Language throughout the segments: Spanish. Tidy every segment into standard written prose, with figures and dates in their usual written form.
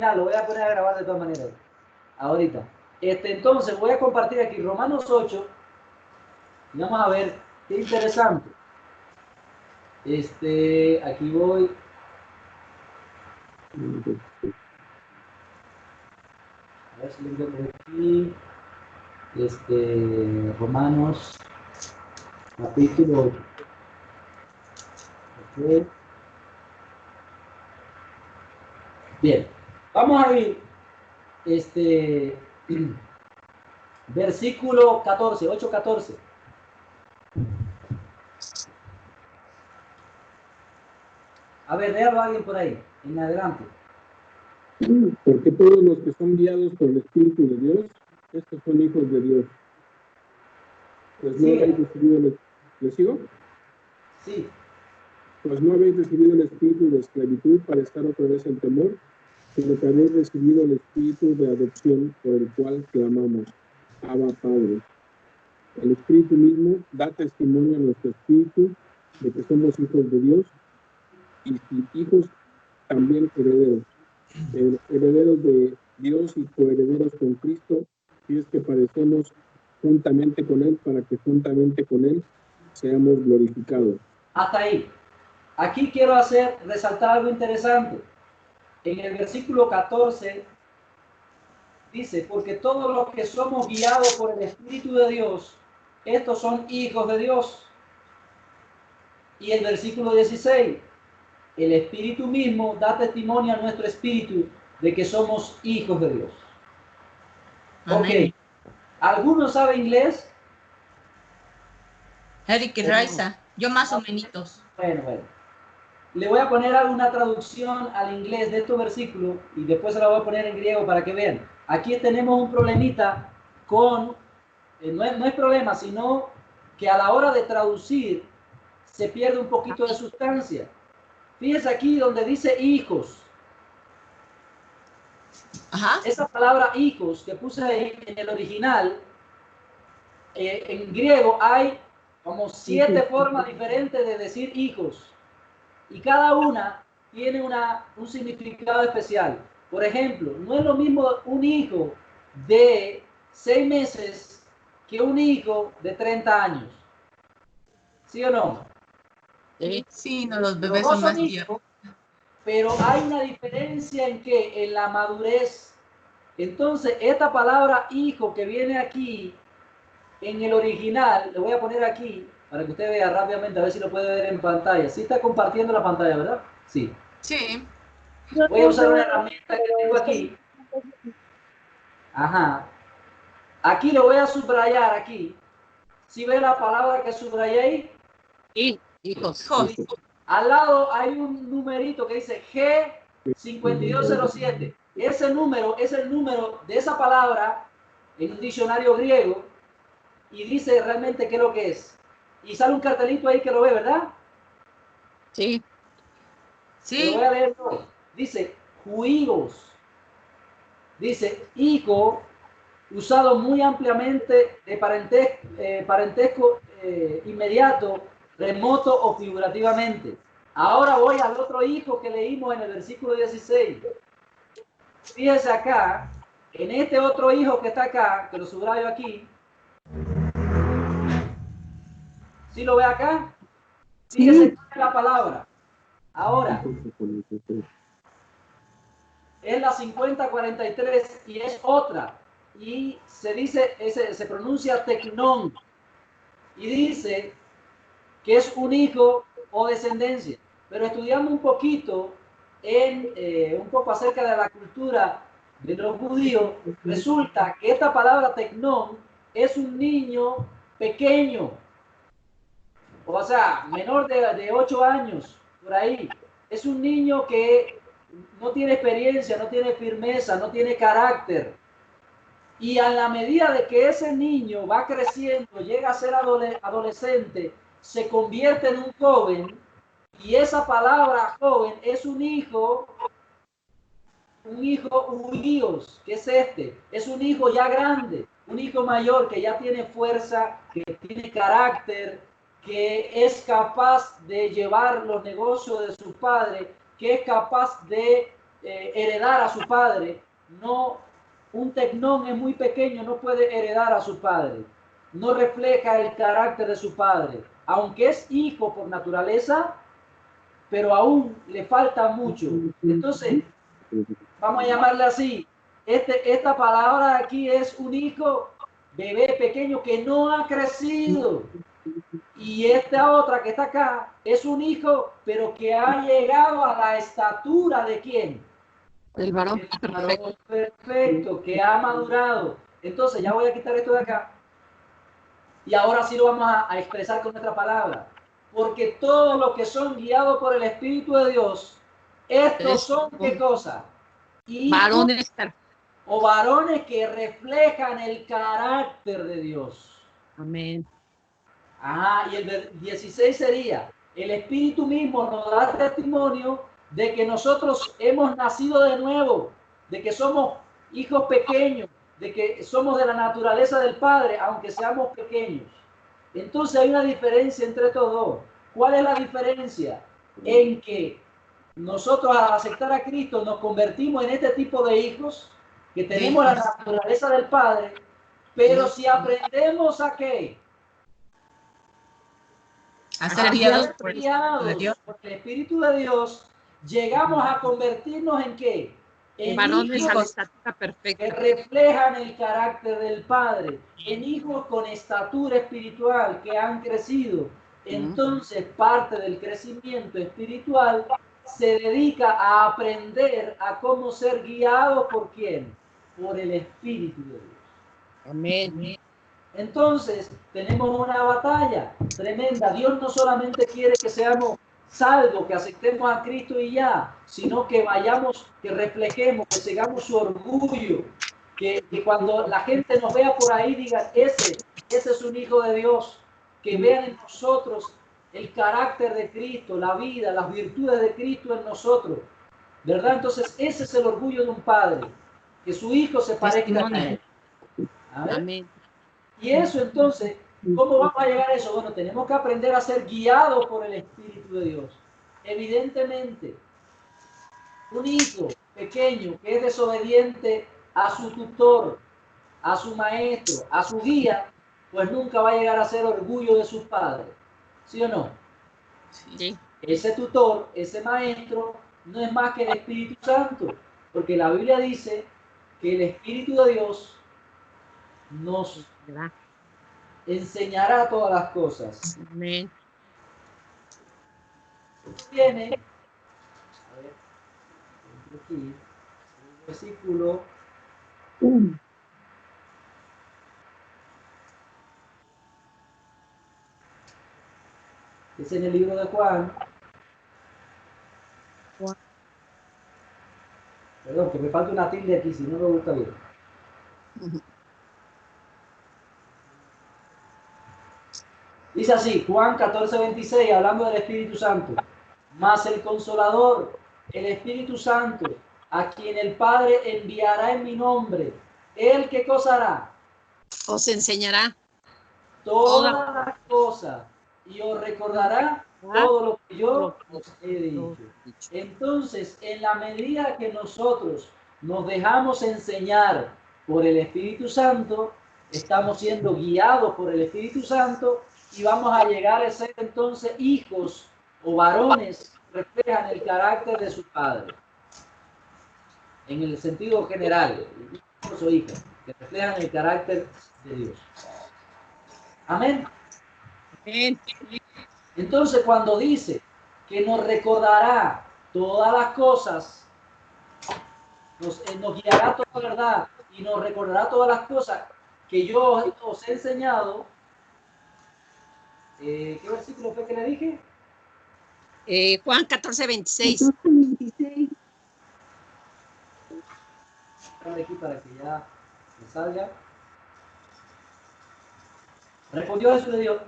terminar, lo voy a poner a grabar de todas maneras. Ahorita. Entonces, voy a compartir aquí Romanos 8. Y vamos a ver, qué interesante. Aquí voy. A ver si lo encuentro aquí. Romanos, capítulo 8. Okay. Bien, vamos a ir, versículo 14, 8:14. A ver, léalo a alguien por ahí, en adelante. Porque todos los que son guiados por el Espíritu de Dios, estos son hijos de Dios. Pues no habéis recibido el... ¿Le sigo? Sí. Pues no habéis recibido el espíritu de esclavitud para estar otra vez en temor, sino que habéis recibido el espíritu de adopción por el cual clamamos, Abba Padre. El Espíritu mismo da testimonio a nuestro espíritu de que somos hijos de Dios, y si hijos, también herederos. Herederos de Dios y coherederos con Cristo, si es que padecemos juntamente con Él, para que juntamente con Él seamos glorificados. Hasta ahí. Aquí quiero resaltar algo interesante. En el versículo 14 dice, porque todos los que somos guiados por el Espíritu de Dios, estos son hijos de Dios. Y el versículo 16, el Espíritu mismo da testimonio a nuestro espíritu de que somos hijos de Dios. Amén. Ok. ¿Alguno sabe inglés? Eric Raiza, yo más o menos. Bueno. Le voy a poner alguna traducción al inglés de estos versículos y después se la voy a poner en griego para que vean. Aquí tenemos un problemita con, no es problema, sino que a la hora de traducir se pierde un poquito de sustancia. Fíjense aquí donde dice hijos. Ajá. Esa palabra hijos que puse ahí en el original, en griego hay como 7 formas diferentes de decir hijos. Y cada una tiene un significado especial. Por ejemplo, no es lo mismo un hijo de 6 meses que un hijo de 30 años. ¿Sí o no? Sí, no, los Los bebés dos son más son viejos. hijos, pero hay una diferencia en que, en la madurez. Entonces, esta palabra hijo que viene aquí, en el original, le voy a poner aquí, para que usted vea rápidamente, a ver si lo puede ver en pantalla. Sí está compartiendo la pantalla, ¿verdad? Sí. Sí. Voy a usar una herramienta que tengo aquí. Ajá. Aquí lo voy a subrayar aquí. ¿Sí ve la palabra que subrayé ahí? Hijos. Al lado hay un numerito que dice G5207. Ese número es el número de esa palabra en un diccionario griego y dice realmente qué es lo que es. Y sale un cartelito ahí que lo ve, ¿verdad? Sí. Lo voy a leer todo. Dice juigos. Dice hijo, usado muy ampliamente de parentesco inmediato, remoto o figurativamente. Ahora voy al otro hijo que leímos en el versículo 16. Fíjese acá, en este otro hijo que está acá, que lo subrayo aquí. ¿Sí lo ve acá? Fíjese cuál es la palabra. Ahora, es la 5043 y es otra. Y se dice, se pronuncia tecnón. Y dice que es un hijo o descendencia. Pero estudiando un poquito, un poco acerca de la cultura de los judíos, resulta que esta palabra tecnón es un niño pequeño, o sea, menor de 8 años, por ahí. Es un niño que no tiene experiencia, no tiene firmeza, no tiene carácter. Y a la medida de que ese niño va creciendo, llega a ser adolescente, se convierte en un joven, y esa palabra joven es un hijo huíos, que es es un hijo ya grande, un hijo mayor que ya tiene fuerza, que tiene carácter, que es capaz de llevar los negocios de su padre, que es capaz de heredar a su padre. No, un tecnón es muy pequeño, no puede heredar a su padre. No refleja el carácter de su padre. Aunque es hijo por naturaleza, pero aún le falta mucho. Entonces, vamos a llamarle así. Esta palabra aquí es un hijo, bebé pequeño que no ha crecido. Y esta otra que está acá es un hijo, pero que ha llegado a la estatura de ¿quién? El varón El varón perfecto, que ha madurado. Entonces, ya voy a quitar esto de acá. Y ahora sí lo vamos a expresar con nuestra palabra. Porque todos los que son guiados por el Espíritu de Dios, estos son, ¿qué cosa? Varones o varones que reflejan el carácter de Dios. Amén. Ajá, y el 16 sería, el Espíritu mismo nos da testimonio de que nosotros hemos nacido de nuevo, de que somos hijos pequeños, de que somos de la naturaleza del Padre, aunque seamos pequeños. Entonces hay una diferencia entre estos dos. ¿Cuál es la diferencia? En que nosotros al aceptar a Cristo nos convertimos en este tipo de hijos, que tenemos la naturaleza del Padre, pero si aprendemos a ¿qué? A ser guiados por el Espíritu de Dios, llegamos a convertirnos en ¿qué? En varones con estatura perfecta. Que reflejan el carácter del Padre, en hijos con estatura espiritual que han crecido. Entonces, parte del crecimiento espiritual se dedica a aprender a cómo ser guiado por ¿quién? Por el Espíritu de Dios. Amén. Entonces, tenemos una batalla tremenda. Dios no solamente quiere que seamos salvos, que aceptemos a Cristo y ya, sino que vayamos, que reflejemos, que sigamos su orgullo, que cuando la gente nos vea por ahí diga, ese es un hijo de Dios, que vean en nosotros el carácter de Cristo, la vida, las virtudes de Cristo en nosotros, ¿verdad? Entonces, ese es el orgullo de un padre, que su hijo se parezca a él. Amén. Y eso entonces, ¿cómo vamos a llegar a eso? Bueno, tenemos que aprender a ser guiados por el Espíritu de Dios. Evidentemente, un hijo pequeño que es desobediente a su tutor, a su maestro, a su guía, pues nunca va a llegar a ser orgullo de sus padres. ¿Sí o no? Sí. Ese tutor, ese maestro, no es más que el Espíritu Santo, porque la Biblia dice que el Espíritu de Dios nos enseñará todas las cosas. Amén. Tiene, a ver, aquí, el versículo 1. Es en el libro de Juan. Perdón, que me falta una tilde aquí, si no me gusta bien. Dice así, Juan 14:26, hablando del Espíritu Santo. Mas el Consolador, el Espíritu Santo, a quien el Padre enviará en mi nombre, ¿él qué cosa hará? Os enseñará todas las cosas y os recordará todo lo que yo os he dicho. Entonces, en la medida que nosotros nos dejamos enseñar por el Espíritu Santo, estamos siendo guiados por el Espíritu Santo y vamos a llegar a ser entonces hijos o varones que reflejan el carácter de su padre. En el sentido general, hijos o hijas que reflejan el carácter de Dios. Amén. Amén. Entonces, cuando dice que nos recordará todas las cosas, nos guiará a toda verdad y nos recordará todas las cosas que yo os he enseñado. ¿Qué versículo fue que le dije? Juan 14:26. Aquí para que ya me salga. Respondió Jesús de Dios.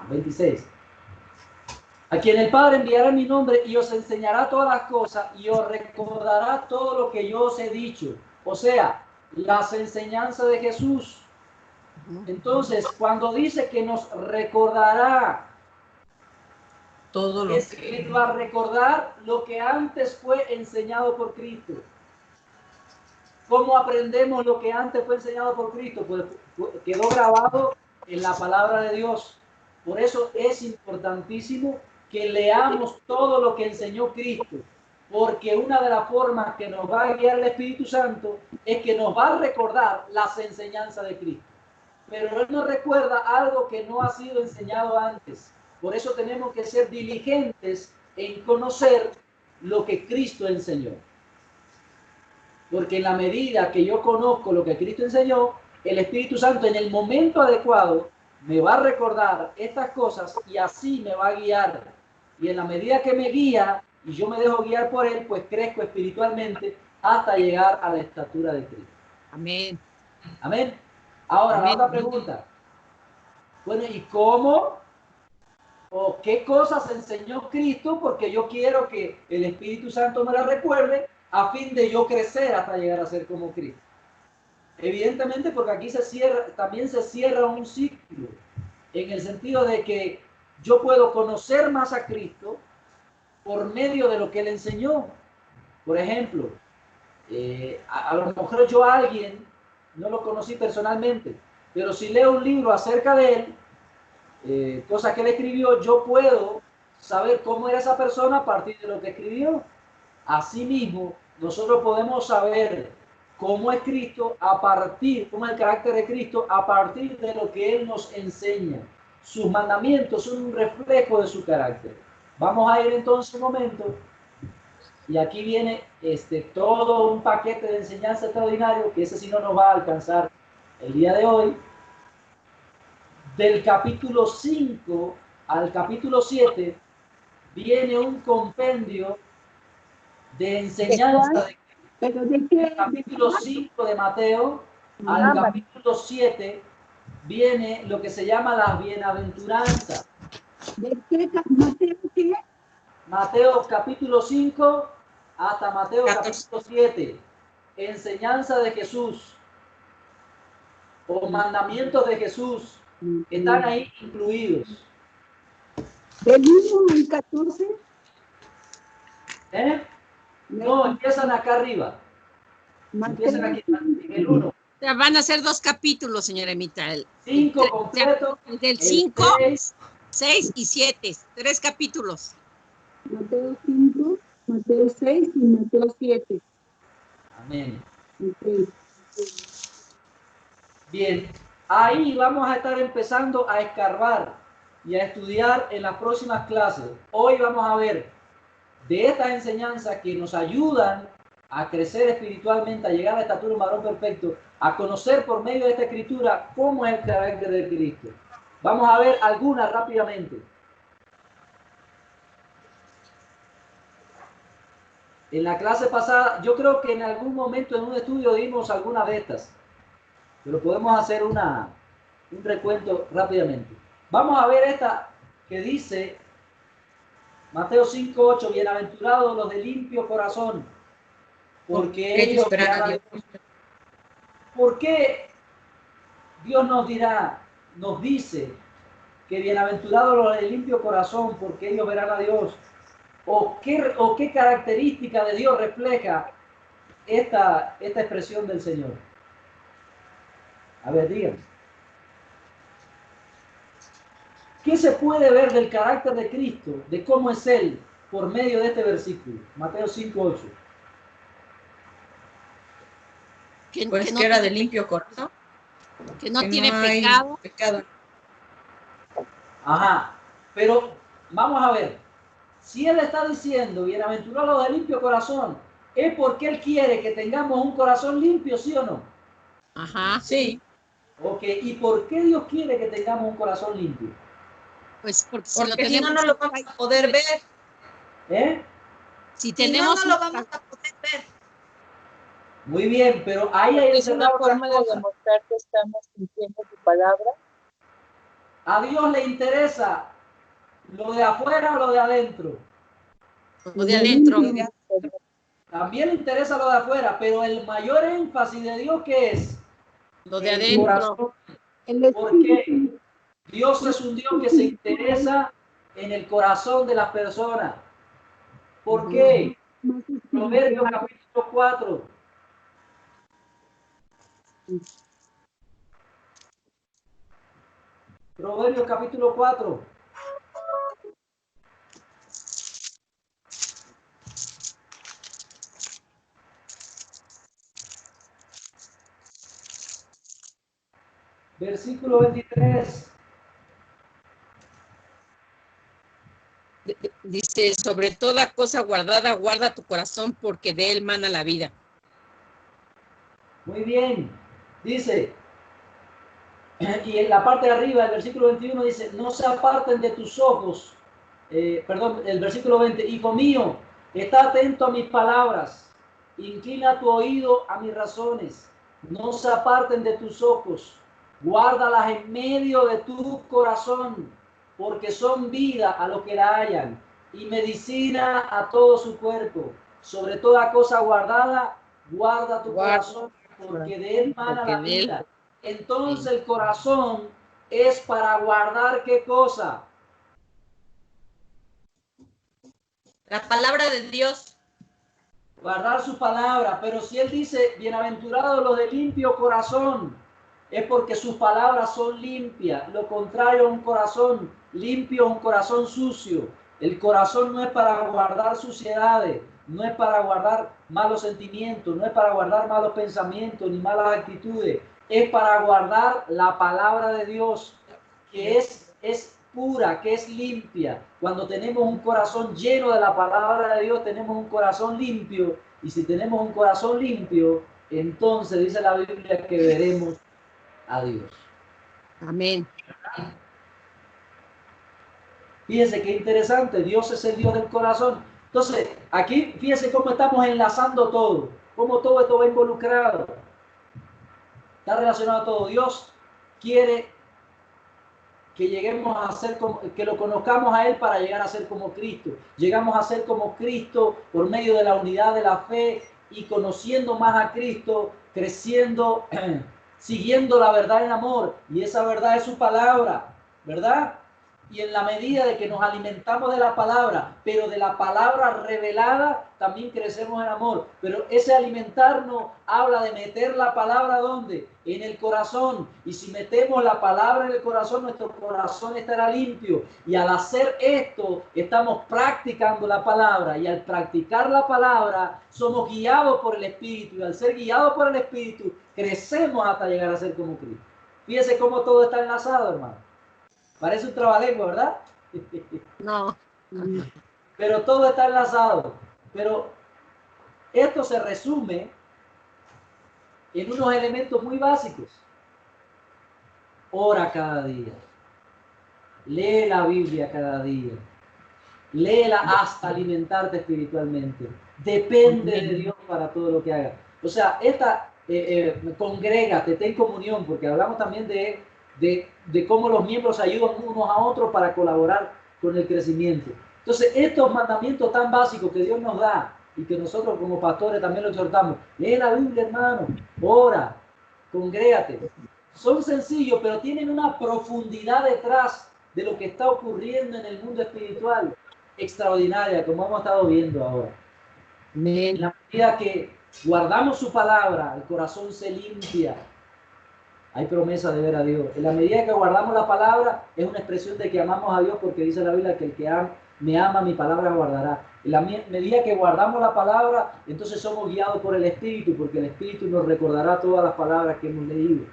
26. A quien el Padre enviará en mi nombre y os enseñará todas las cosas y os recordará todo lo que yo os he dicho. O sea, las enseñanzas de Jesús. Entonces, cuando dice que nos recordará Todo lo Espíritu a recordar lo que antes fue enseñado por Cristo. ¿Cómo aprendemos lo que antes fue enseñado por Cristo? Pues quedó grabado en la palabra de Dios. Por eso es importantísimo que leamos todo lo que enseñó Cristo, porque una de las formas que nos va a guiar el Espíritu Santo es que nos va a recordar las enseñanzas de Cristo. Pero Él nos recuerda algo que no ha sido enseñado antes. Por eso tenemos que ser diligentes en conocer lo que Cristo enseñó. Porque en la medida que yo conozco lo que Cristo enseñó, el Espíritu Santo en el momento adecuado me va a recordar estas cosas y así me va a guiar. Y en la medida que me guía y yo me dejo guiar por Él, pues crezco espiritualmente hasta llegar a la estatura de Cristo. Amén. Amén. Ahora, Amén. la otra pregunta. Bueno, ¿y cómo o qué cosas enseñó Cristo? Porque yo quiero que el Espíritu Santo me la recuerde a fin de yo crecer hasta llegar a ser como Cristo. Evidentemente, porque aquí también se cierra un ciclo, en el sentido de que yo puedo conocer más a Cristo por medio de lo que Él enseñó. Por ejemplo, a lo mejor yo a alguien no lo conocí personalmente, pero si leo un libro acerca de él, cosas que él escribió, yo puedo saber cómo era esa persona a partir de lo que escribió. Asimismo, nosotros podemos saber cómo es Cristo cómo es el carácter de Cristo a partir de lo que Él nos enseña. Sus mandamientos son un reflejo de su carácter. Vamos a ir entonces un momento, y aquí viene todo un paquete de enseñanza extraordinario, que ese sí no nos va a alcanzar el día de hoy. Del capítulo 5 al capítulo 7 viene un compendio de enseñanza del capítulo 5 de Mateo al capítulo 7 viene lo que se llama las bienaventuranzas. ¿De qué? ¿Mateo qué? Mateo capítulo 5 hasta Mateo capítulo 7. Enseñanza de Jesús o mandamientos de Jesús están ahí incluidos. ¿Del 1 al 14? No, empiezan acá arriba. Empiezan aquí en el 1. O sea, van a ser 2 capítulos, señora Emita. 5 completos. Del 5, 6 y 7. 3 capítulos. Mateo 5, Mateo 6 y Mateo 7. Amén. Okay. Bien, ahí vamos a estar empezando a escarbar y a estudiar en las próximas clases. Hoy vamos a ver de estas enseñanzas que nos ayudan a crecer espiritualmente, a llegar a la estatura de un varón perfecto, a conocer por medio de esta escritura cómo es el carácter de Cristo. Vamos a ver algunas rápidamente. En la clase pasada, yo creo que en algún momento en un estudio dimos algunas de estas, pero podemos hacer un recuento rápidamente. Vamos a ver esta que dice Mateo 5:8, bienaventurados los de limpio corazón, porque ellos verán a Dios. ¿Por qué Dios nos dice que bienaventurados los de limpio corazón, porque ellos verán a Dios? ¿O qué característica de Dios refleja esta expresión del Señor? A ver, díganme. ¿Qué se puede ver del carácter de Cristo, de cómo es Él, por medio de este versículo? Mateo 5:8. Pues que era de limpio corazón. Que no tiene pecado. Ajá, pero vamos a ver. Si Él está diciendo, bienaventurados los de limpio corazón, ¿es porque Él quiere que tengamos un corazón limpio, sí o no? Ajá. Sí. Ok, ¿y por qué Dios quiere que tengamos un corazón limpio? Pues porque si no, no lo vamos a poder ver. Si tenemos no lo vamos a poder ver. Muy bien, pero ahí hay es una forma de demostrar que estamos cumpliendo su palabra. ¿A Dios le interesa lo de afuera o lo de adentro? Lo de adentro. También le interesa lo de afuera, pero el mayor énfasis de Dios, ¿qué es? Lo de adentro. Porque Dios es un Dios que se interesa en el corazón de las personas. ¿Por qué? Proverbios capítulo 4. Proverbios capítulo 4. Versículo 23. Dice, sobre toda cosa guardada, guarda tu corazón porque de él mana la vida. Muy bien. Dice, y en la parte de arriba, el versículo 21 dice, no se aparten de tus ojos. Perdón, el versículo 20, hijo mío, está atento a mis palabras, inclina tu oído a mis razones, no se aparten de tus ojos, guárdalas en medio de tu corazón, porque son vida a los que la hallan y medicina a todo su cuerpo. Sobre toda cosa guardada, guarda tu corazón, porque de él mana la vida. Entonces el corazón es para guardar ¿qué cosa? La palabra de Dios. Guardar su palabra. Pero si él dice, bienaventurados los de limpio corazón, es porque sus palabras son limpias. Lo contrario a un corazón limpio, un corazón sucio. El corazón no es para guardar suciedades, no es para guardar malos sentimientos, no es para guardar malos pensamientos ni malas actitudes. Es para guardar la palabra de Dios, que es pura, que es limpia. Cuando tenemos un corazón lleno de la palabra de Dios, tenemos un corazón limpio. Y si tenemos un corazón limpio, entonces dice la Biblia que veremos a Dios. Amén. Fíjense qué interesante, Dios es el Dios del corazón. Entonces, aquí fíjense cómo estamos enlazando todo, cómo todo esto va involucrado. Está relacionado a todo. Dios quiere que lleguemos a ser como, que lo conozcamos a Él para llegar a ser como Cristo. Llegamos a ser como Cristo por medio de la unidad de la fe y conociendo más a Cristo, creciendo, siguiendo la verdad en amor. Y esa verdad es su palabra, ¿verdad? Y en la medida de que nos alimentamos de la palabra, pero de la palabra revelada, también crecemos en amor. Pero ese alimentarnos habla de meter la palabra ¿dónde? En el corazón. Y si metemos la palabra en el corazón, nuestro corazón estará limpio. Y al hacer esto, estamos practicando la palabra. Y al practicar la palabra, somos guiados por el Espíritu. Y al ser guiados por el Espíritu, crecemos hasta llegar a ser como Cristo. Fíjese cómo todo está enlazado, hermano. Parece un trabalengua, ¿verdad? No. Pero todo está enlazado. Pero esto se resume en unos elementos muy básicos. Ora cada día. Lee la Biblia cada día. Léela hasta alimentarte espiritualmente. Depende de Dios para todo lo que hagas. O sea, congrégate, ten comunión, porque hablamos también de cómo los miembros ayudan unos a otros para colaborar con el crecimiento. Entonces, estos mandamientos tan básicos que Dios nos da y que nosotros como pastores también lo exhortamos, lee la Biblia, hermano, ora, congrégate. Son sencillos, pero tienen una profundidad detrás de lo que está ocurriendo en el mundo espiritual extraordinaria, como hemos estado viendo ahora. En la medida que guardamos su palabra, el corazón se limpia. Hay promesa de ver a Dios. En la medida que guardamos la palabra, es una expresión de que amamos a Dios, porque dice la Biblia que el que me ama, mi palabra guardará. En la medida que guardamos la palabra, entonces somos guiados por el Espíritu, porque el Espíritu nos recordará todas las palabras que hemos leído,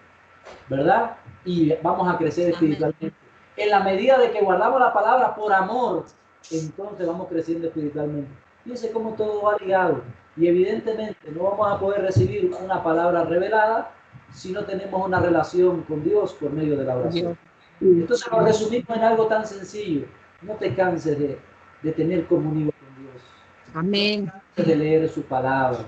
¿verdad? Y vamos a crecer espiritualmente. En la medida de que guardamos la palabra por amor, entonces vamos creciendo espiritualmente. Fíjense cómo todo va ligado. Y evidentemente no vamos a poder recibir una palabra revelada si no tenemos una relación con Dios por medio de la oración. Entonces lo resumimos en algo tan sencillo. No te canses de tener comunión con Dios. Amén. No te canses de leer su palabra.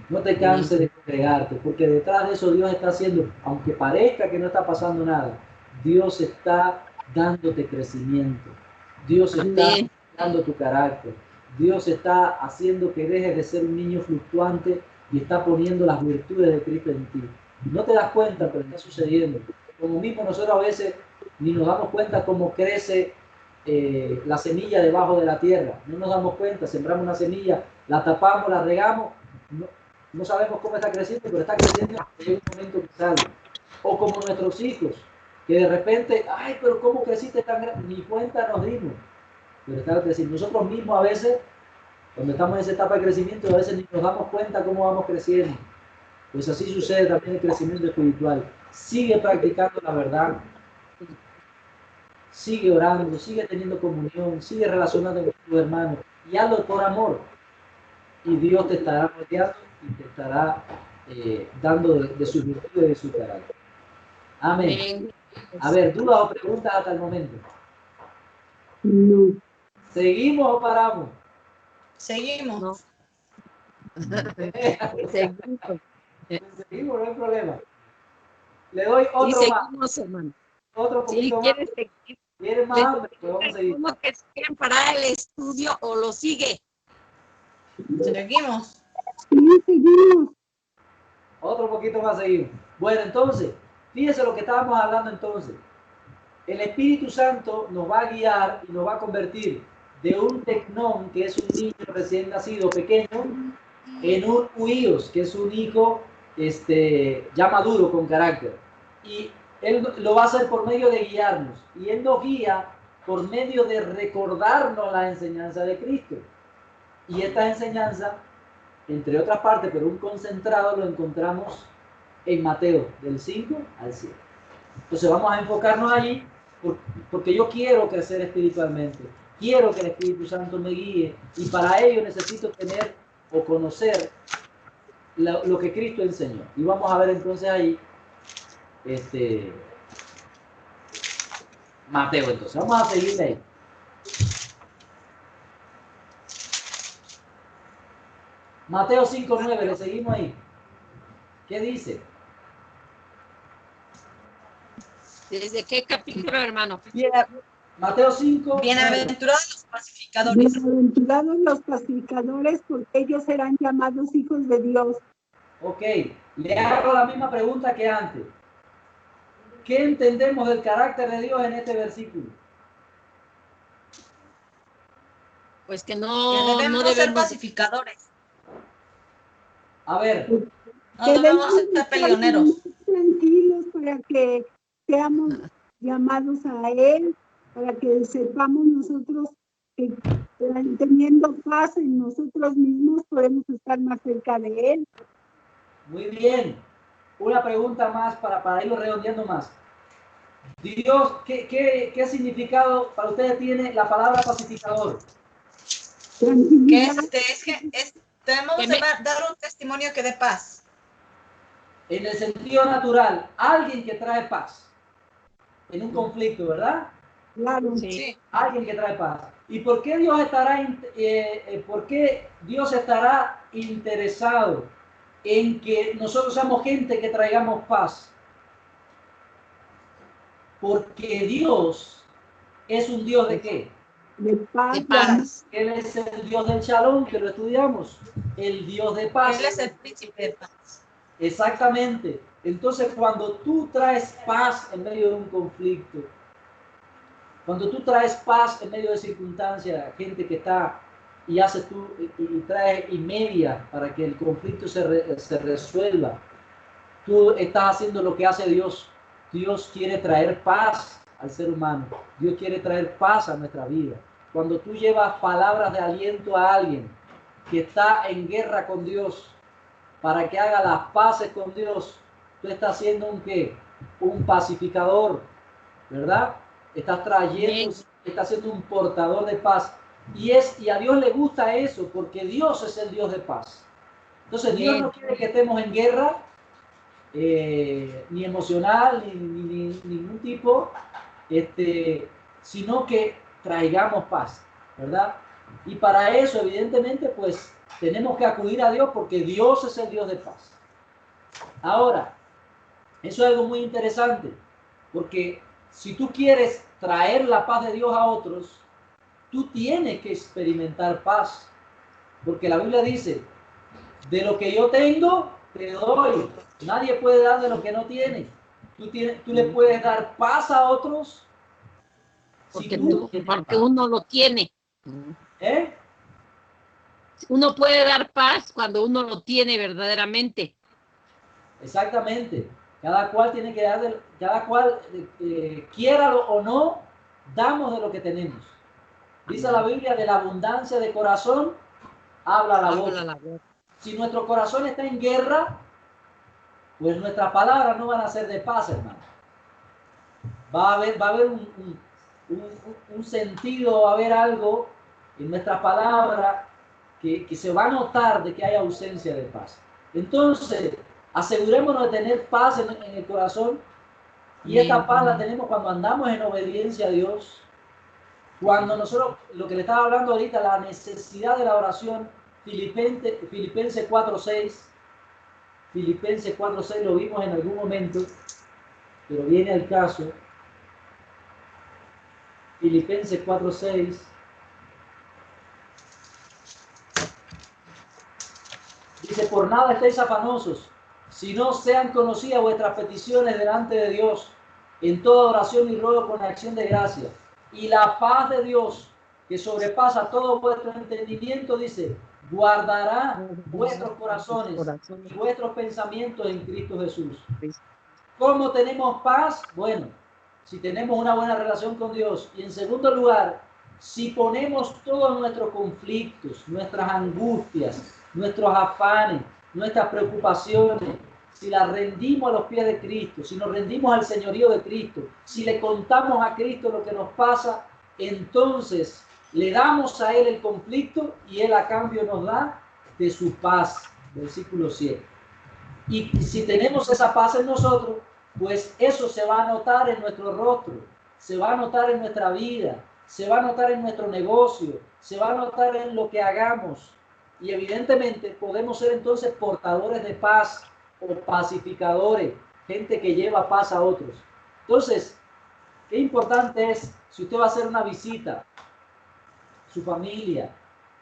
No te canses de congregarte, porque detrás de eso Dios está haciendo, aunque parezca que no está pasando nada, Dios está dándote crecimiento. Dios está dando tu carácter. Dios está haciendo que dejes de ser un niño fluctuante y está poniendo las virtudes de Cristo en ti. No te das cuenta, pero está sucediendo. Como mismo nosotros a veces ni nos damos cuenta cómo crece la semilla debajo de la tierra. No nos damos cuenta, sembramos una semilla, la tapamos, la regamos, no sabemos cómo está creciendo, pero está creciendo en un momento que sale. O como nuestros hijos, que de repente, ay, pero ¿cómo creciste tan grande? Ni cuenta nos dimos. Pero está creciendo. Nosotros mismos a veces, cuando estamos en esa etapa de crecimiento, a veces ni nos damos cuenta cómo vamos creciendo. Pues así sucede también el crecimiento espiritual. Sigue practicando la verdad. Sigue orando, sigue teniendo comunión, sigue relacionando con tus hermanos y hazlo por amor. Y Dios te estará rodeando y te estará dando de su virtud y de su carácter. Amén. A ver, ¿dudas o preguntas hasta el momento? No. ¿Seguimos o paramos? Seguimos. No. Seguimos, no hay problema. Le doy otro Sí, más. seguimos, hermano. Otro Sí, poquito ¿quieres más. seguir? ¿Quieres más? Pues vamos a seguir. ¿Cómo que quieren parar el estudio o lo sigue? Seguimos. Sí, seguimos. Otro poquito más seguimos. Bueno, entonces, fíjense lo que estábamos hablando entonces. El Espíritu Santo nos va a guiar y nos va a convertir de un tecnón, que es un niño recién nacido pequeño, en un huíos, que es un hijo ya maduro con carácter. Y Él lo va a hacer por medio de guiarnos. Y Él nos guía por medio de recordarnos la enseñanza de Cristo. Y esta enseñanza, entre otras partes, pero un concentrado, lo encontramos en Mateo, del 5 al 7. Entonces vamos a enfocarnos allí, porque yo quiero crecer espiritualmente. Quiero que el Espíritu Santo me guíe. Y para ello necesito tener o conocer lo que Cristo enseñó. Y vamos a ver entonces ahí Mateo. Entonces vamos a seguir ahí. Mateo 5:9, le seguimos ahí. ¿Qué dice? ¿Desde qué capítulo, hermano? Mateo 5. Bienaventurados los pacificadores. Bienaventurados los pacificadores, porque ellos serán llamados hijos de Dios. Ok, le hago la misma pregunta que antes. ¿Qué entendemos del carácter de Dios en este versículo? Pues que Que no debemos ser debemos... pacificadores. A ver, No debemos ser peleoneros. Tranquilos para que seamos llamados a Él, para que sepamos nosotros que teniendo paz en nosotros mismos podemos estar más cerca de Él. muy bien. Una pregunta más para irlo redondeando más. Dios, ¿qué significado para ustedes tiene la palabra pacificador? Tranquilidad. Debemos dar un testimonio que dé paz. En el sentido natural, alguien que trae paz en un conflicto, ¿verdad? Claro. Sí. Alguien que trae paz. ¿Y por qué Dios estará interesado en que nosotros seamos gente que traigamos paz? Porque Dios es un Dios ¿de qué? De paz. De paz. Él es el Dios del Shalom, que lo estudiamos. El Dios de paz. Él es el príncipe de paz. Exactamente. Entonces, cuando tú traes paz en medio de un conflicto, cuando tú traes paz en medio de circunstancias, gente que está y hace tú y trae y media para que el conflicto se resuelva, tú estás haciendo lo que hace Dios. Dios quiere traer paz al ser humano. Dios quiere traer paz a nuestra vida. Cuando tú llevas palabras de aliento a alguien que está en guerra con Dios, para que haga las paces con Dios, tú estás siendo un pacificador, ¿verdad? Estás trayendo, estás siendo un portador de paz. Y a Dios le gusta eso, porque Dios es el Dios de paz. Entonces Dios no quiere que estemos en guerra, ni emocional, ni ningún tipo, sino que traigamos paz, ¿verdad? Y para eso, evidentemente, pues tenemos que acudir a Dios, porque Dios es el Dios de paz. Ahora, eso es algo muy interesante, porque si tú quieres traer la paz de Dios a otros, tú tienes que experimentar paz, porque la Biblia dice, de lo que yo tengo, te doy. Nadie puede dar de lo que no tiene. Tú le puedes dar paz a otros Porque uno lo tiene. ¿Eh? Uno puede dar paz cuando uno lo tiene verdaderamente. Exactamente. Cada cual tiene que dar, cada cual, quiéralo o no, damos de lo que tenemos. Dice la Biblia, de la abundancia de corazón, habla la boca. Si nuestro corazón está en guerra, pues nuestras palabras no van a ser de paz, hermano. Va a haber un sentido, va a haber algo en nuestras palabras que se va a notar de que hay ausencia de paz. Entonces, asegurémonos de tener paz en el corazón, y esta paz la tenemos cuando andamos en obediencia a Dios. Cuando nosotros, lo que le estaba hablando ahorita, la necesidad de la oración, Filipenses 4:6, Filipenses 4:6 lo vimos en algún momento, pero viene al caso. Filipenses 4:6. Dice, por nada estéis afanosos, sino sean conocidas vuestras peticiones delante de Dios, en toda oración y ruego con acción de gracia. Y la paz de Dios, que sobrepasa todo vuestro entendimiento, dice, guardará vuestros corazones y vuestros pensamientos en Cristo Jesús. ¿Cómo tenemos paz? Bueno, si tenemos una buena relación con Dios. Y en segundo lugar, si ponemos todos nuestros conflictos, nuestras angustias, nuestros afanes, nuestras preocupaciones, si las rendimos a los pies de Cristo, si nos rendimos al señorío de Cristo, si le contamos a Cristo lo que nos pasa, entonces le damos a Él el conflicto y Él a cambio nos da de su paz. Versículo 7. Y si tenemos esa paz en nosotros, pues eso se va a notar en nuestro rostro, se va a notar en nuestra vida, se va a notar en nuestro negocio, se va a notar en lo que hagamos. Y evidentemente podemos ser entonces portadores de paz o pacificadores, gente que lleva paz a otros. Entonces, qué importante es, si usted va a hacer una visita a su familia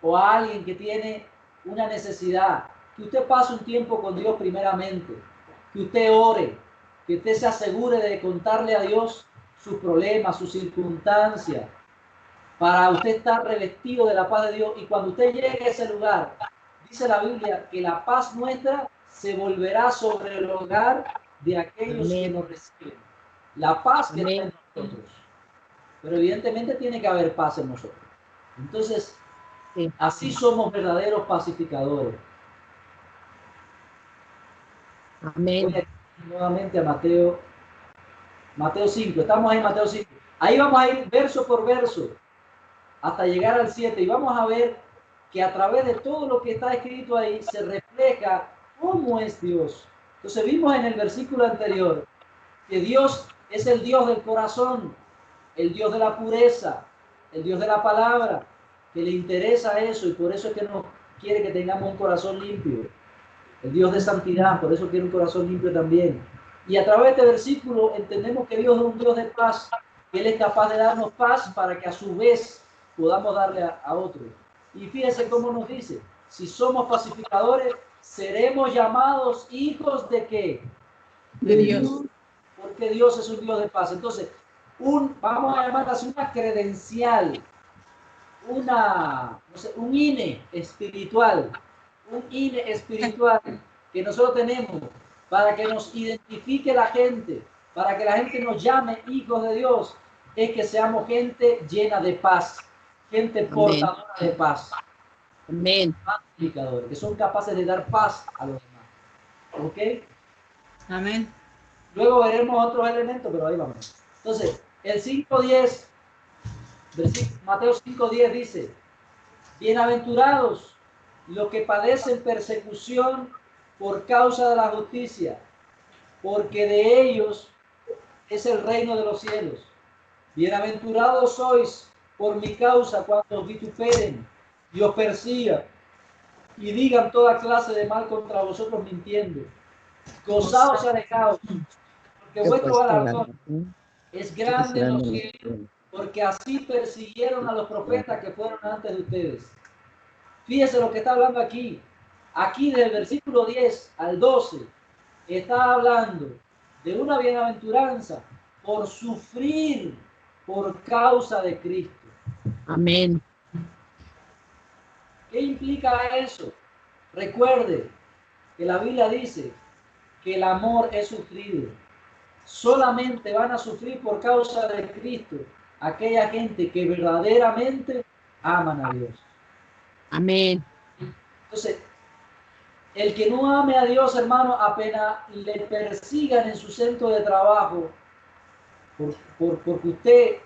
o a alguien que tiene una necesidad, que usted pase un tiempo con Dios primeramente, que usted ore, que usted se asegure de contarle a Dios sus problemas, sus circunstancias, para usted estar revestido de la paz de Dios. Y cuando usted llegue a ese lugar, dice la Biblia que la paz nuestra se volverá sobre el hogar de aquellos que nos reciben. La paz que está en nosotros. Pero evidentemente tiene que haber paz en nosotros. Entonces, así somos verdaderos pacificadores. Amén. Voy nuevamente a Mateo 5. Estamos en Mateo 5. Ahí vamos a ir verso por verso hasta llegar al 7 y vamos a ver que a través de todo lo que está escrito ahí se refleja cómo es Dios. Entonces vimos en el versículo anterior que Dios es el Dios del corazón, el Dios de la pureza, el Dios de la palabra, que le interesa eso y por eso es que nos quiere que tengamos un corazón limpio. El Dios de santidad, por eso quiere un corazón limpio también. Y a través de este versículo entendemos que Dios es un Dios de paz, que Él es capaz de darnos paz para que a su vez podamos darle a otros. Y fíjense cómo nos dice, si somos pacificadores, seremos llamados hijos de ¿qué? De Dios. Porque Dios es un Dios de paz. Entonces, vamos a llamarlo así, una credencial, un INE espiritual, que nosotros tenemos para que nos identifique la gente, para que la gente nos llame hijos de Dios, es que seamos gente llena de paz, gente portadora de paz. Amén. Pacificadores, que son capaces de dar paz a los demás. ¿Ok? Amén. Luego veremos otros elementos, pero ahí vamos. Entonces, el 5:10, Mateo 5:10 dice, bienaventurados los que padecen persecución por causa de la justicia, porque de ellos es el reino de los cielos. Bienaventurados sois por mi causa cuando os vituperen y os persigan y digan toda clase de mal contra vosotros mintiendo. Gozaos y alegraos, porque vuestro galardón es grande en los cielos, porque así persiguieron a los profetas que fueron antes de ustedes. Fíjese lo que está hablando aquí. Aquí del versículo 10 al 12 está hablando de una bienaventuranza por sufrir por causa de Cristo. Amén. ¿Qué implica eso? Recuerde que la Biblia dice que el amor es sufrido. Solamente van a sufrir por causa de Cristo aquella gente que verdaderamente aman a Dios. Amén. Entonces, el que no ame a Dios, hermano, apenas le persigan en su centro de trabajo, porque usted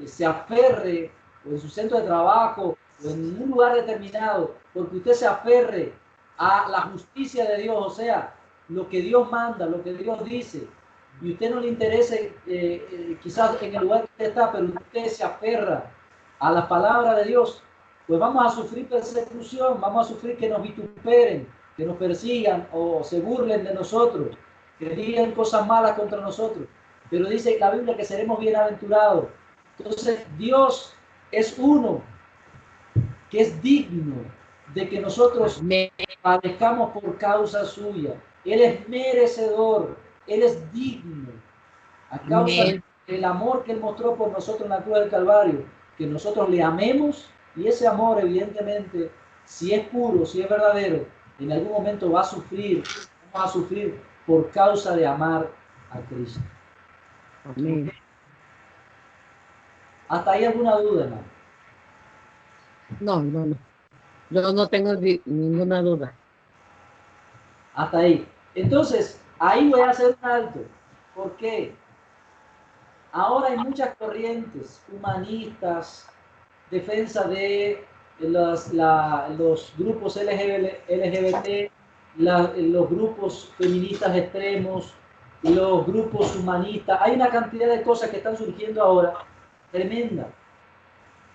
se aferre, o en su centro de trabajo, o en un lugar determinado, porque usted se aferre a la justicia de Dios, o sea, lo que Dios manda, lo que Dios dice, y usted no le interese quizás en el lugar que usted está, pero usted se aferra a la palabra de Dios, pues vamos a sufrir persecución, vamos a sufrir que nos vituperen, que nos persigan o se burlen de nosotros, que digan cosas malas contra nosotros. Pero dice la Biblia que seremos bienaventurados. Entonces Dios es uno que es digno de que nosotros padezcamos por causa suya. Él es merecedor, Él es digno a causa del amor que Él mostró por nosotros en la cruz del Calvario, que nosotros le amemos, y ese amor evidentemente, si es puro, si es verdadero, en algún momento va a sufrir, vamos a sufrir por causa de amar a Cristo. Amén. ¿Hasta ahí alguna duda, hermano? No. Yo no tengo ninguna duda. Hasta ahí. Entonces, ahí voy a hacer un alto. ¿Por qué? Ahora hay muchas corrientes humanistas, defensa de los grupos LGBT, los grupos feministas extremos, los grupos humanistas. Hay una cantidad de cosas que están surgiendo ahora, tremenda,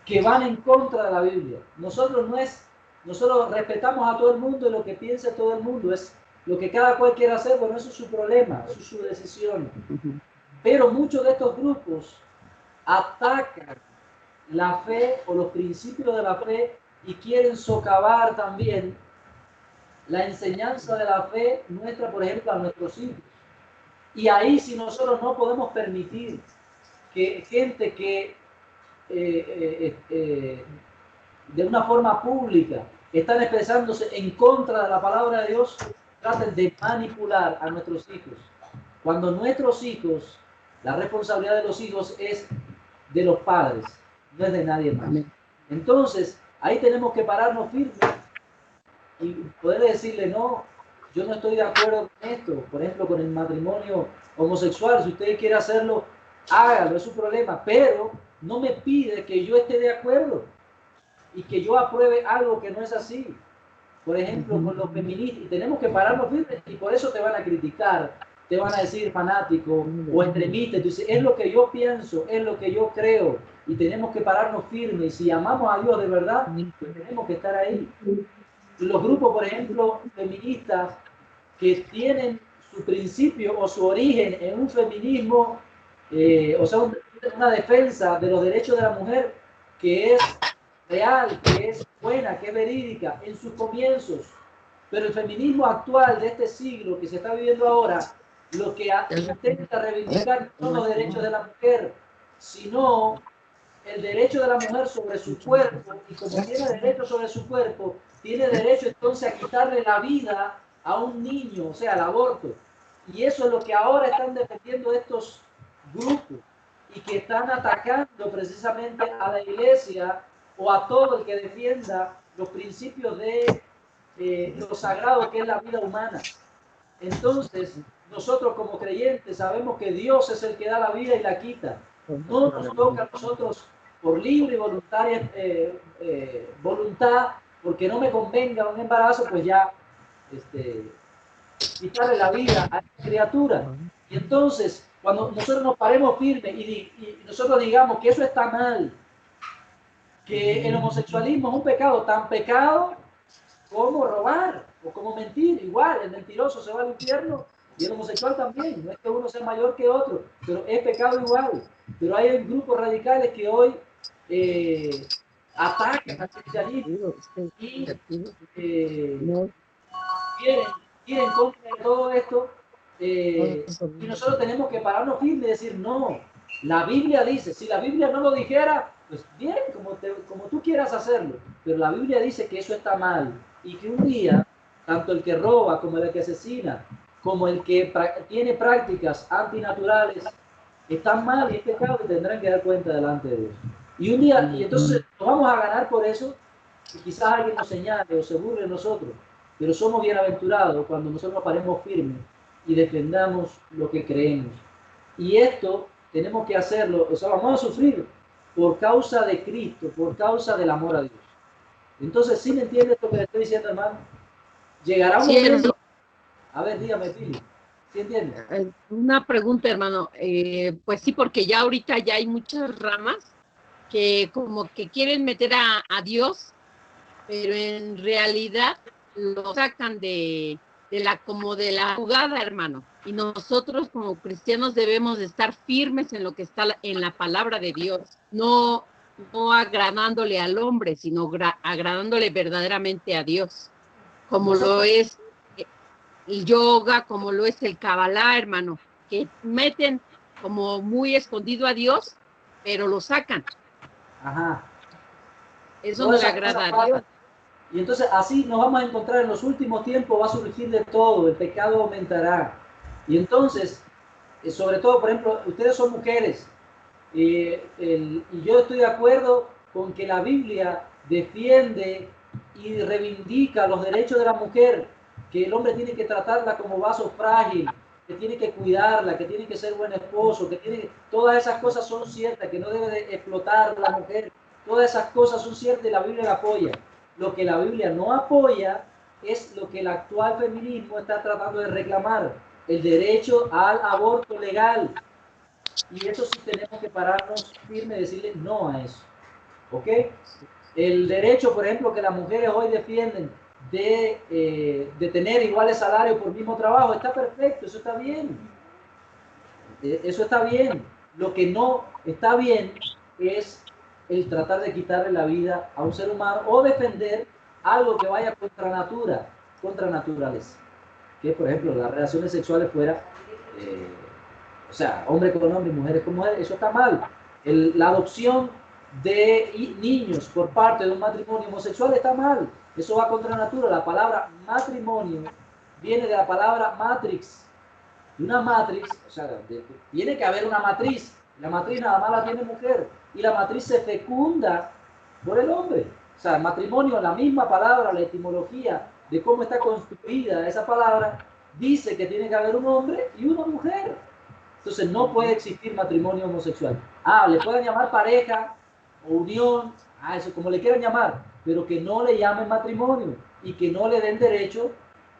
que van en contra de la Biblia. Nosotros respetamos a todo el mundo y lo que piense todo el mundo es lo que cada cual quiera hacer, bueno, eso es su problema, eso es su decisión. Pero muchos de estos grupos atacan la fe o los principios de la fe y quieren socavar también la enseñanza de la fe nuestra, por ejemplo, a nuestros hijos. Y ahí si nosotros no podemos permitir que gente que de una forma pública están expresándose en contra de la palabra de Dios, traten de manipular a nuestros hijos. Cuando nuestros hijos, la responsabilidad de los hijos es de los padres, no es de nadie más. Entonces, ahí tenemos que pararnos firmes y poder decirle, no, yo no estoy de acuerdo con esto, por ejemplo, con el matrimonio homosexual, si usted quiere hacerlo, hágalo, es su problema, pero no me pide que yo esté de acuerdo y que yo apruebe algo que no es así. Por ejemplo, con los feministas, y tenemos que pararnos firmes, y por eso te van a criticar, te van a decir fanático o extremista. Entonces, es lo que yo pienso, es lo que yo creo, y tenemos que pararnos firmes. Y si amamos a Dios de verdad, pues tenemos que estar ahí. Los grupos, por ejemplo, feministas, que tienen su principio o su origen en un feminismo, o sea, una defensa de los derechos de la mujer que es real, que es buena, que es verídica en sus comienzos, pero el feminismo actual de este siglo que se está viviendo ahora, lo que intenta reivindicar no son los derechos de la mujer, sino el derecho de la mujer sobre su cuerpo, y como tiene derecho sobre su cuerpo, tiene derecho entonces a quitarle la vida a un niño, o sea, al aborto. Y eso es lo que ahora están defendiendo estos grupos, y que están atacando precisamente a la iglesia o a todo el que defienda los principios de lo sagrado que es la vida humana. Entonces, nosotros como creyentes sabemos que Dios es el que da la vida y la quita. No nos toca a nosotros por libre y voluntaria voluntad, porque no me convenga un embarazo, pues ya quitarle la vida a esta criatura. Y entonces, cuando nosotros nos paremos firmes y nosotros digamos que eso está mal, que el homosexualismo es un pecado, tan pecado como robar o como mentir, igual, el mentiroso se va al infierno y el homosexual también, no es que uno sea mayor que otro, pero es pecado igual. Pero hay grupos radicales que hoy atacan al cristianismo y quieren contra de todo esto, y nosotros tenemos que pararnos firmes y decir no, La Biblia dice, si la Biblia no lo dijera, pues bien, como tú quieras hacerlo, pero la Biblia dice que eso está mal y que un día, tanto el que roba como el que asesina, como el que tiene prácticas antinaturales, están mal y es pecado y tendrán que dar cuenta delante de Dios. Y un día, y entonces nos vamos a ganar por eso, y quizás alguien nos señale o se burle de nosotros, pero somos bienaventurados cuando nosotros nos paremos firmes y defendamos lo que creemos. Y esto tenemos que hacerlo, o sea, vamos a sufrir por causa de Cristo, por causa del amor a Dios. Entonces, ¿sí me entiendes lo que le estoy diciendo, hermano? Llegará un momento... A ver, dígame, Pili. ¿Sí entiendes? Una pregunta, hermano. Pues sí, porque ya ahorita ya hay muchas ramas que como que quieren meter a Dios, pero en realidad lo sacan de la jugada, hermano. Y nosotros como cristianos debemos de estar firmes en lo que está en la palabra de Dios, no agradándole al hombre, sino agradándole verdaderamente a Dios, como lo es el yoga, como lo es el Kabbalah, hermano, que meten como muy escondido a Dios, pero lo sacan. Ajá. Eso no le agrada a Dios. Y entonces así nos vamos a encontrar en los últimos tiempos, va a surgir de todo, el pecado aumentará. Y entonces, sobre todo, por ejemplo, ustedes son mujeres, y yo estoy de acuerdo con que la Biblia defiende y reivindica los derechos de la mujer, que el hombre tiene que tratarla como vaso frágil, que tiene que cuidarla, que tiene que ser buen esposo, todas esas cosas son ciertas, que no debe de explotar a la mujer, todas esas cosas son ciertas y la Biblia la apoya. Lo que la Biblia no apoya es lo que el actual feminismo está tratando de reclamar, el derecho al aborto legal. Y eso sí tenemos que pararnos firme y decirle no a eso. ¿Ok? El derecho, por ejemplo, que las mujeres hoy defienden de tener iguales salarios por mismo trabajo, está perfecto, eso está bien. Eso está bien. Lo que no está bien es el tratar de quitarle la vida a un ser humano o defender algo que vaya contra natura, contra naturaleza. Que, por ejemplo, las relaciones sexuales fuera... o sea, hombre con hombre y mujeres con mujeres, eso está mal. La adopción de niños por parte de un matrimonio homosexual está mal. Eso va contra natura. La palabra matrimonio viene de la palabra matrix. Y una matrix, o sea, tiene que haber una matriz. La matriz nada más la tiene mujer. Y la matriz se fecunda por el hombre. O sea, el matrimonio, la misma palabra, la etimología de cómo está construida esa palabra, dice que tiene que haber un hombre y una mujer. Entonces no puede existir matrimonio homosexual. Le pueden llamar pareja o unión, eso como le quieran llamar, pero que no le llamen matrimonio y que no le den derecho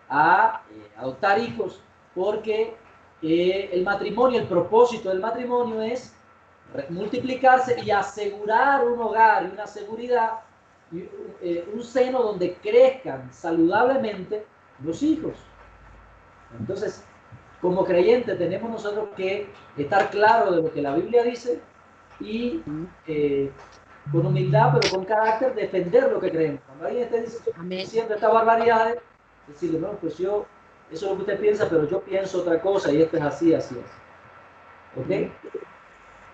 a adoptar hijos, porque el matrimonio, el propósito del matrimonio es multiplicarse y asegurar un hogar y una seguridad, y, un seno donde crezcan saludablemente los hijos. Entonces, como creyentes tenemos nosotros que estar claros de lo que la Biblia dice y con humildad, pero con carácter, defender lo que creemos. Cuando alguien esté diciendo esta barbaridad, decirle, no, pues eso es lo que usted piensa, pero yo pienso otra cosa y esto es así, así es. ¿Ok?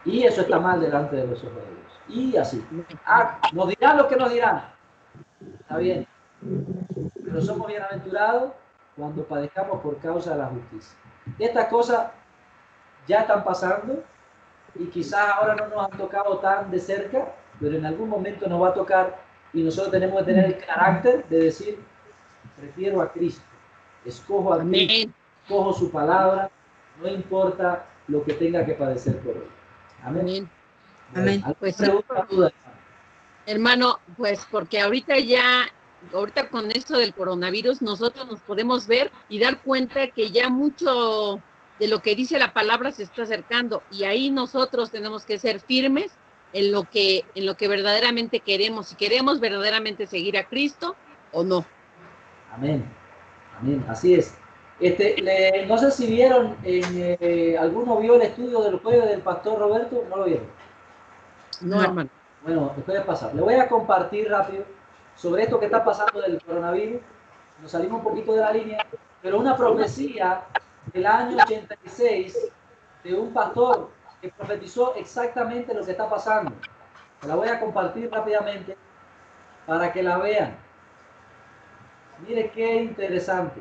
Y eso está mal delante de los ojos de Dios. Y así. Nos dirán lo que nos dirán. Está bien. Pero somos bienaventurados cuando padezcamos por causa de la justicia. Estas cosas ya están pasando y quizás ahora no nos han tocado tan de cerca, pero en algún momento nos va a tocar y nosotros tenemos que tener el carácter de decir, prefiero a Cristo, escojo a Cristo, escojo su palabra, no importa lo que tenga que padecer por él. Amén. Amén. Pues sí, hermano, pues porque ahorita con esto del coronavirus, nosotros nos podemos ver y dar cuenta que ya mucho de lo que dice la palabra se está acercando y ahí nosotros tenemos que ser firmes en lo que verdaderamente queremos, si queremos verdaderamente seguir a Cristo o no. Amén. Amén, así es. No sé si vieron, ¿alguno vio el estudio del jueves del pastor Roberto? ¿No lo vieron? No, hermano. Bueno, después de pasar. Le voy a compartir rápido sobre esto que está pasando del coronavirus. Nos salimos un poquito de la línea, pero una profecía del año 86 de un pastor que profetizó exactamente lo que está pasando. Se la voy a compartir rápidamente para que la vean. Mire qué interesante.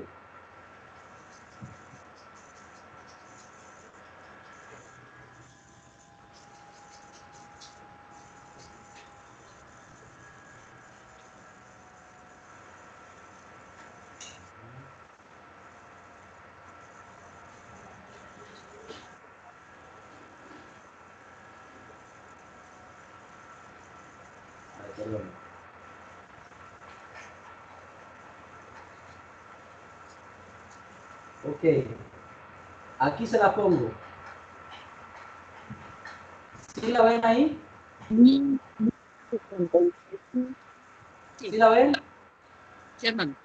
Ay, perdón. Ok, aquí se la pongo. ¿Sí la ven ahí? ¿Sí la ven? Sí, hermano.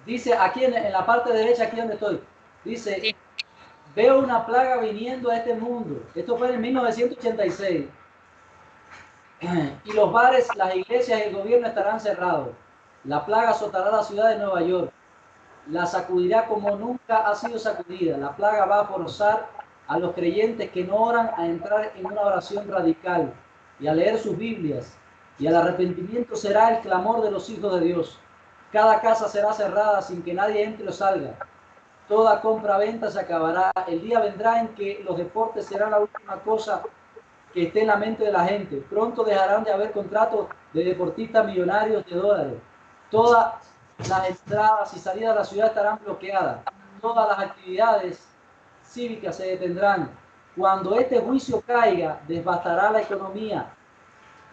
Dice aquí en la parte derecha, aquí donde estoy. Dice, Sí. veo una plaga viniendo a este mundo. Esto fue en 1986. Y los bares, las iglesias y el gobierno estarán cerrados. La plaga azotará la ciudad de Nueva York. La sacudirá como nunca ha sido sacudida. La plaga va a forzar a los creyentes que no oran a entrar en una oración radical y a leer sus Biblias. Y el arrepentimiento será el clamor de los hijos de Dios. Cada casa será cerrada sin que nadie entre o salga. Toda compra-venta se acabará. El día vendrá en que los deportes serán la última cosa que esté en la mente de la gente. Pronto dejarán de haber contratos de deportistas millonarios de dólares. Todas las entradas y salidas de la ciudad estarán bloqueadas. Todas las actividades cívicas se detendrán. Cuando este juicio caiga, devastará la economía.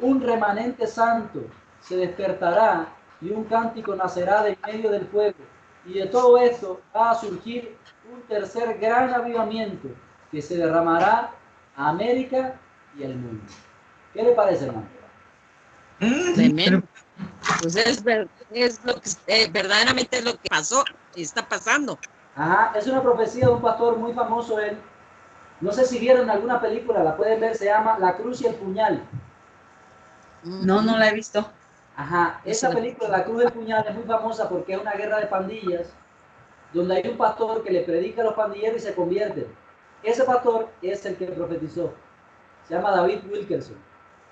Un remanente santo se despertará y un cántico nacerá de en medio del fuego. Y de todo esto va a surgir un tercer gran avivamiento que se derramará a América y al mundo. ¿Qué le parece, hermano? Tremendo. Pues es lo que verdaderamente es lo que pasó y está pasando. Ajá, es una profecía de un pastor muy famoso, él. No sé si vieron alguna película, la pueden ver, se llama La Cruz y el Puñal. No, no la he visto. Ajá, esa película, La Cruz y el Puñal, es muy famosa porque es una guerra de pandillas donde hay un pastor que le predica a los pandilleros y se convierte. Ese pastor es el que profetizó. Se llama David Wilkerson.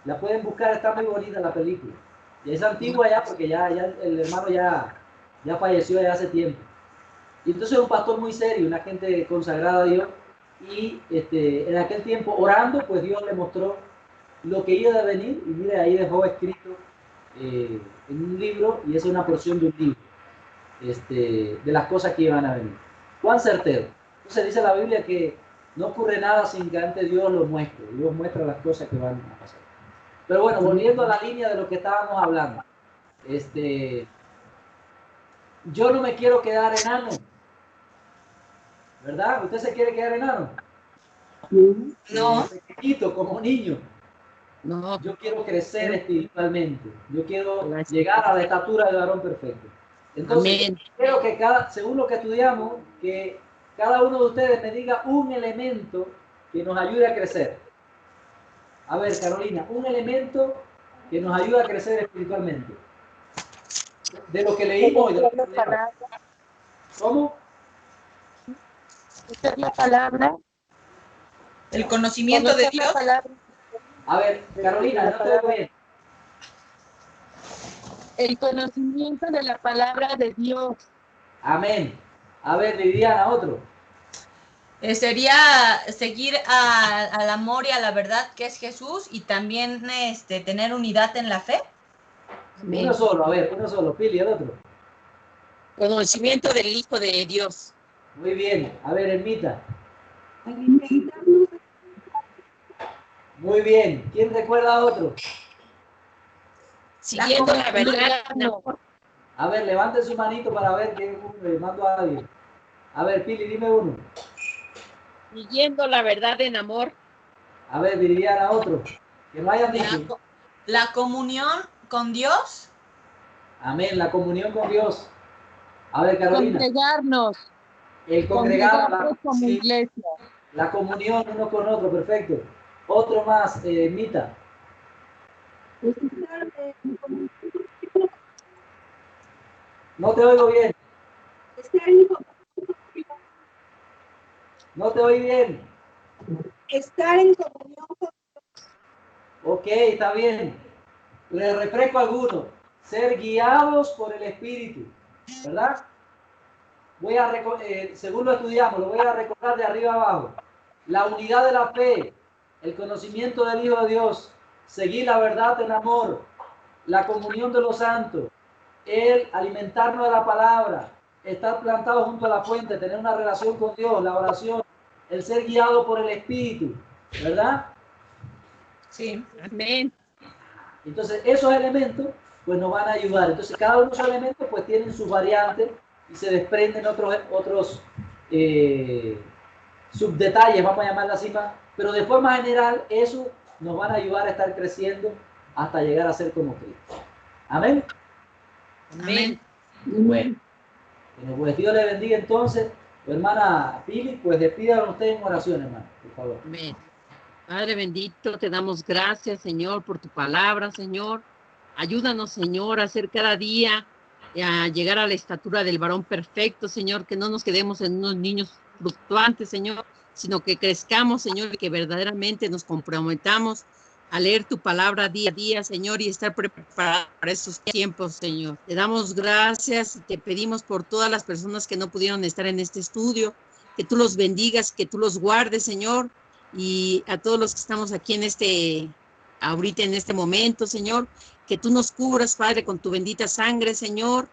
La pueden buscar, está muy bonita la película. Y es antigua ya porque ya el hermano ya falleció ya hace tiempo. Y entonces es un pastor muy serio, una gente consagrada a Dios. Y en aquel tiempo, orando, pues Dios le mostró lo que iba a venir. Y mire, ahí dejó escrito en un libro, y esa es una porción de un libro. De las cosas que iban a venir. Juan certero. Entonces dice la Biblia que no ocurre nada sin que antes Dios lo muestre. Dios muestra las cosas que van a pasar. Pero bueno, volviendo a la línea de lo que estábamos hablando. Yo no me quiero quedar enano. ¿Verdad? ¿Usted se quiere quedar enano? No. Pequeñito, como niño. No. Yo quiero crecer espiritualmente. Yo quiero llegar a la estatura del varón perfecto. Entonces, amén. creo que según lo que estudiamos, que cada uno de ustedes me diga un elemento que nos ayude a crecer. A ver, Carolina, un elemento que nos ayude a crecer espiritualmente. De lo que leímos y de lo que estudiamos. ¿Cómo? Conocer la palabra. El conocimiento de Dios. A ver, Carolina, no te oigo bien. El conocimiento de la palabra de Dios. Amén. A ver, Viviana, otro. Sería seguir al amor y a la verdad que es Jesús y también tener unidad en la fe. Amén. Uno solo, a ver, uno solo. Pili, el otro. Conocimiento del Hijo de Dios. Muy bien. A ver, Ermita. Muy bien. ¿Quién recuerda a otro? Siguiendo la verdad. No. A ver, levanten su manito para ver quién le mando a alguien. A ver, Pili, dime uno. Siguiendo la verdad en amor. A ver, Viviana, otro. Que no hayan dicho. La comunión con Dios. Amén, la comunión con Dios. A ver, Carolina. Congregarnos. El congregarnos como sí, iglesia. la comunión uno con otro, perfecto. Otro más, Mita. No te oigo bien. No te oí bien. estar en comunión con Ok, está bien. Le refresco alguno. Ser guiados por el Espíritu, ¿verdad? Según lo estudiamos, lo voy a recordar de arriba abajo. La unidad de la fe, el conocimiento del Hijo de Dios, seguir la verdad en amor, la comunión de los santos, el alimentarnos de la palabra, estar plantado junto a la fuente, tener una relación con Dios, la oración, el ser guiado por el Espíritu, ¿verdad? Sí. Amén. Entonces, esos elementos, pues nos van a ayudar. Entonces, cada uno de esos elementos, pues tienen sus variantes y se desprenden otros subdetalles, vamos a llamarlo así más. Pero de forma general, eso nos van a ayudar a estar creciendo hasta llegar a ser como Cristo. Amén. Amén. Bueno, pues Dios le bendiga entonces. Hermana Pili, pues despídanos ustedes en oración, hermano, por favor. Amén. Padre bendito, te damos gracias, Señor, por tu palabra, Señor. Ayúdanos, Señor, a hacer cada día, a llegar a la estatura del varón perfecto, Señor, que no nos quedemos en unos niños fluctuantes, Señor, sino que crezcamos, Señor, y que verdaderamente nos comprometamos a leer tu palabra día a día, Señor, y estar preparados para estos tiempos, Señor. Te damos gracias y te pedimos por todas las personas que no pudieron estar en este estudio, que tú los bendigas, que tú los guardes, Señor, y a todos los que estamos aquí ahorita en este momento, Señor, que tú nos cubras, Padre, con tu bendita sangre, Señor,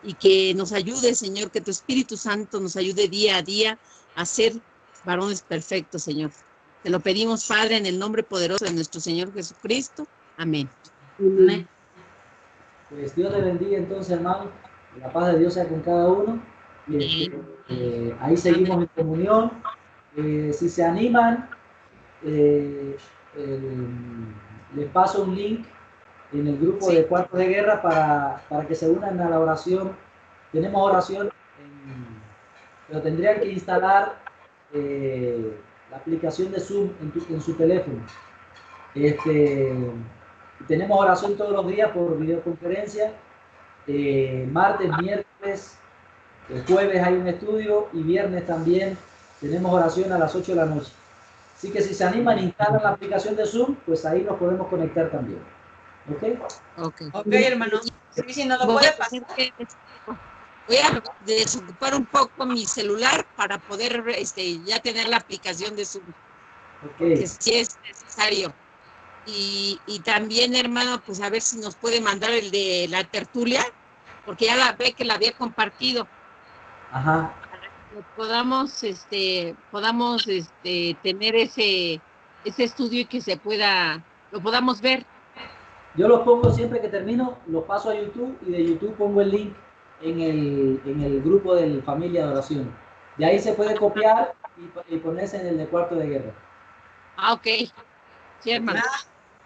y que nos ayude, Señor, que tu Espíritu Santo nos ayude día a día a ser varones perfectos, Señor. Te lo pedimos, Padre, en el nombre poderoso de nuestro Señor Jesucristo. Amén. Amén. Pues Dios le bendiga entonces, hermano. La paz de Dios sea con cada uno. Y ahí seguimos en comunión. Si se animan, les paso un link en el grupo de Cuartos de Guerra para que se unan a la oración. Tenemos oración, pero tendrían que instalar la aplicación de Zoom en su teléfono. Tenemos oración todos los días por videoconferencia. Martes, miércoles, jueves hay un estudio y viernes también tenemos oración a las 8 de la noche. Así que si se animan, instalan la aplicación de Zoom, pues ahí nos podemos conectar también. ¿Ok? Ok, hermano. Sí, no lo puede pasar. Voy a desocupar un poco mi celular para poder ya tener la aplicación de Zoom. Porque sí es necesario. Y también, hermano, pues a ver si nos puede mandar el de la tertulia, porque ya la ve que la había compartido. Ajá. Para que podamos tener ese estudio y que lo podamos ver. Yo los pongo siempre que termino, los paso a YouTube y de YouTube pongo el link en el grupo de familia de oración. De ahí se puede copiar y ponerse en el de Cuarto de Guerra. Ah, ok. Sí, hermano.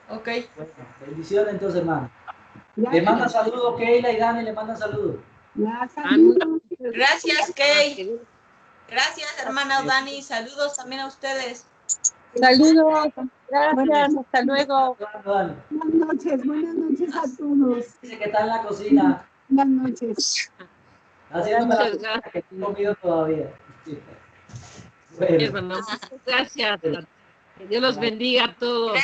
Ok. Bueno, bendiciones entonces, hermano. Le mandan saludos, Keila y Dani le mandan saludos. Gracias, Kay. Gracias, hermana Dani. Saludos también a ustedes. Saludos, gracias, hasta luego. Buenas noches a todos. Dice que está en la cocina. Buenas noches. Haciendo la cocina que no he comido todavía. Bueno. Hermano, muchas gracias. Que Dios los bendiga a todos.